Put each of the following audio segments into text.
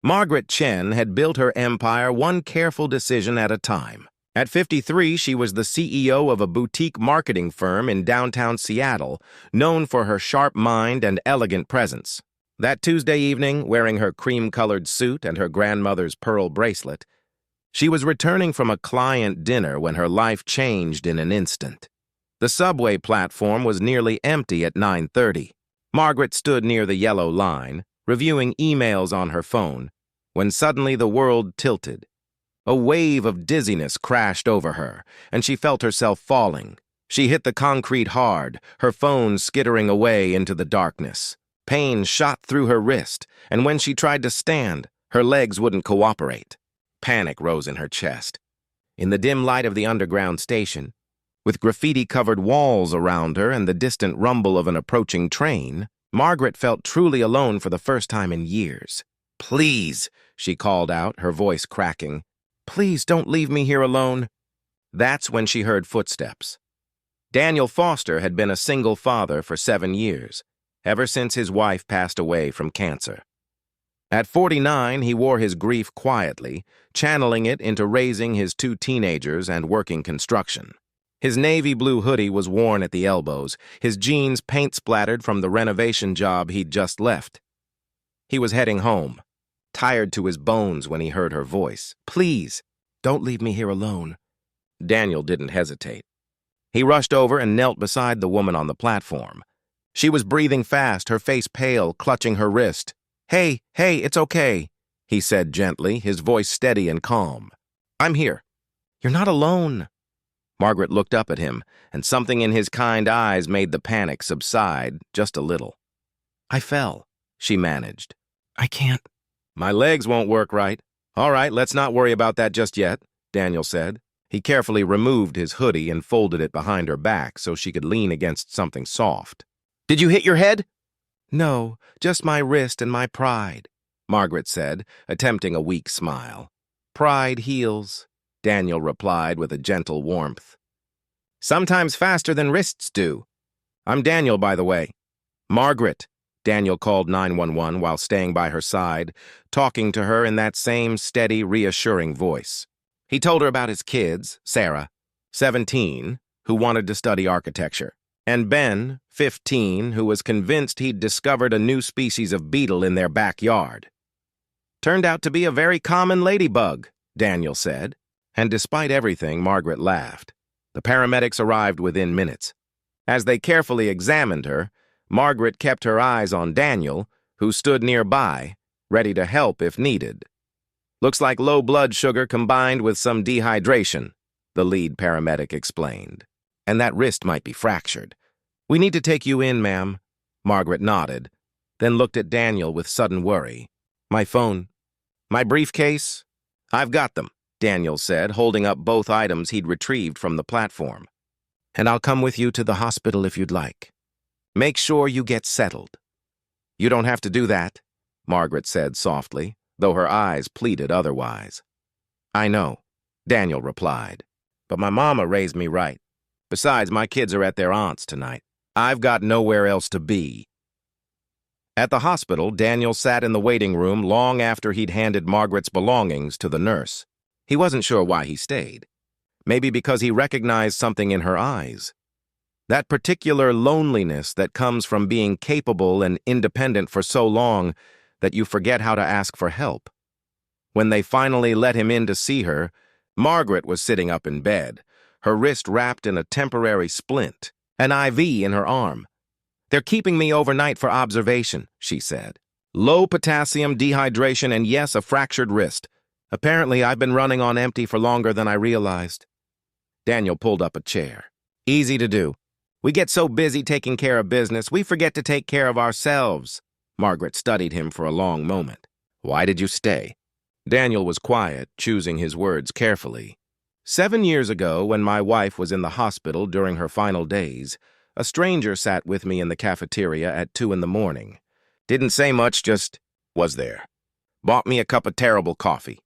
Margaret Chen had built her empire one careful decision at a time. At 53, she was the CEO of a boutique marketing firm in downtown Seattle, known for her sharp mind and elegant presence. That Tuesday evening, wearing her cream-colored suit and her grandmother's pearl bracelet, she was returning from a client dinner when her life changed in an instant. The subway platform was nearly empty at 9:30. Margaret stood near the yellow line, reviewing emails on her phone, when suddenly the world tilted. A wave of dizziness crashed over her, and she felt herself falling. She hit the concrete hard, her phone skittering away into the darkness. Pain shot through her wrist, and when she tried to stand, her legs wouldn't cooperate. Panic rose in her chest. In the dim light of the underground station, with graffiti-covered walls around her and the distant rumble of an approaching train, Margaret felt truly alone for the first time in years. "Please," she called out, her voice cracking. "Please don't leave me here alone." That's when she heard footsteps. Daniel Foster had been a single father for 7 years, ever since his wife passed away from cancer. At 49, he wore his grief quietly, channeling it into raising his 2 teenagers and working construction. His navy blue hoodie was worn at the elbows, his jeans paint-splattered from the renovation job he'd just left. He was heading home, tired to his bones when he heard her voice. "Please, don't leave me here alone." Daniel didn't hesitate. He rushed over and knelt beside the woman on the platform. She was breathing fast, her face pale, clutching her wrist. Hey, it's okay," he said gently, his voice steady and calm. "I'm here." "You're not alone." Margaret looked up at him, and something in his kind eyes made the panic subside just a little. "I fell," she managed. "I can't." "My legs won't work right." "All right, let's not worry about that just yet," Daniel said. He carefully removed his hoodie and folded it behind her back so she could lean against something soft. "Did you hit your head?" "No, just my wrist and my pride," Margaret said, attempting a weak smile. "Pride heals," Daniel replied with a gentle warmth. "Sometimes faster than wrists do. I'm Daniel, by the way." "Margaret," Daniel called 911 while staying by her side, talking to her in that same steady, reassuring voice. He told her about his kids, Sarah, 17, who wanted to study architecture, and Ben, 15, who was convinced he'd discovered a new species of beetle in their backyard. "Turned out to be a very common ladybug," Daniel said. And despite everything, Margaret laughed. The paramedics arrived within minutes. As they carefully examined her, Margaret kept her eyes on Daniel, who stood nearby, ready to help if needed. "Looks like low blood sugar combined with some dehydration," the lead paramedic explained. "And that wrist might be fractured. We need to take you in, ma'am." Margaret nodded, then looked at Daniel with sudden worry. "My phone. My briefcase? I've got them," Daniel said, holding up both items he'd retrieved from the platform. "And I'll come with you to the hospital if you'd like. Make sure you get settled." "You don't have to do that," Margaret said softly, though her eyes pleaded otherwise. "I know," Daniel replied, "but my mama raised me right. Besides, my kids are at their aunt's tonight. I've got nowhere else to be." At the hospital, Daniel sat in the waiting room long after he'd handed Margaret's belongings to the nurse. He wasn't sure why he stayed. Maybe because he recognized something in her eyes. That particular loneliness that comes from being capable and independent for so long that you forget how to ask for help. When they finally let him in to see her, Margaret was sitting up in bed, her wrist wrapped in a temporary splint, an IV in her arm. "They're keeping me overnight for observation," she said. "Low potassium, dehydration, and yes, a fractured wrist. Apparently, I've been running on empty for longer than I realized." Daniel pulled up a chair. "Easy to do. We get so busy taking care of business, we forget to take care of ourselves." Margaret studied him for a long moment. "Why did you stay?" Daniel was quiet, choosing his words carefully. 7 years ago, when my wife was in the hospital during her final days, a stranger sat with me in the cafeteria at 2 in the morning. Didn't say much, just was there. Bought me a cup of terrible coffee.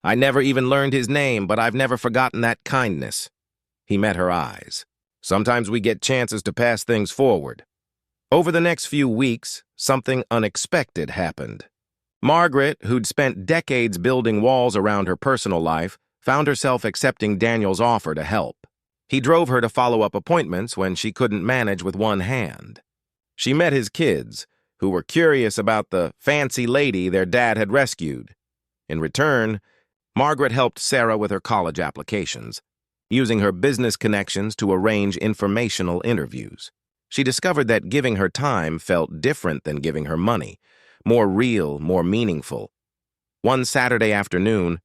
I never even learned his name, but I've never forgotten that kindness." He met her eyes. "Sometimes we get chances to pass things forward." Over the next few weeks, something unexpected happened. Margaret, who'd spent decades building walls around her personal life, found herself accepting Daniel's offer to help. He drove her to follow-up appointments when she couldn't manage with one hand. She met his kids, who were curious about the fancy lady their dad had rescued. In return, Margaret helped Sarah with her college applications, using her business connections to arrange informational interviews. She discovered that giving her time felt different than giving her money, more real, more meaningful. One Saturday afternoon,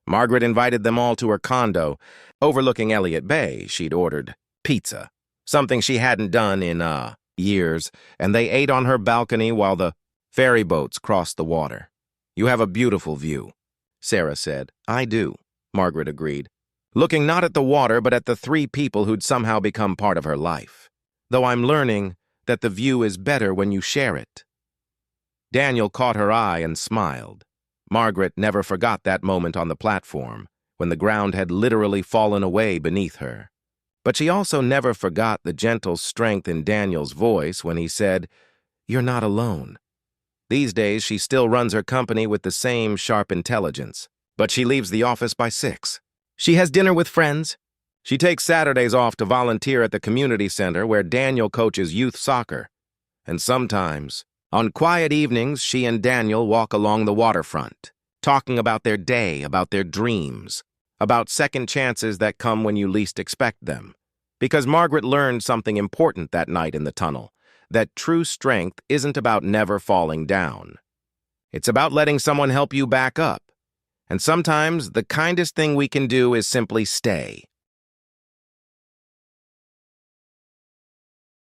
Margaret invited them all to her condo. Overlooking Elliott Bay, she'd ordered pizza, something she hadn't done in, years, and they ate on her balcony while the ferry boats crossed the water. "You have a beautiful view," Sarah said. "I do," Margaret agreed, looking not at the water but at the three people who'd somehow become part of her life. "Though I'm learning that the view is better when you share it." Daniel caught her eye and smiled. Margaret never forgot that moment on the platform, when the ground had literally fallen away beneath her. But she also never forgot the gentle strength in Daniel's voice when he said, "You're not alone." These days, she still runs her company with the same sharp intelligence, but she leaves the office by 6. She has dinner with friends. She takes Saturdays off to volunteer at the community center where Daniel coaches youth soccer. And sometimes, on quiet evenings, she and Daniel walk along the waterfront, talking about their day, about their dreams, about second chances that come when you least expect them. Because Margaret learned something important that night in the tunnel, that true strength isn't about never falling down. It's about letting someone help you back up. And sometimes the kindest thing we can do is simply stay.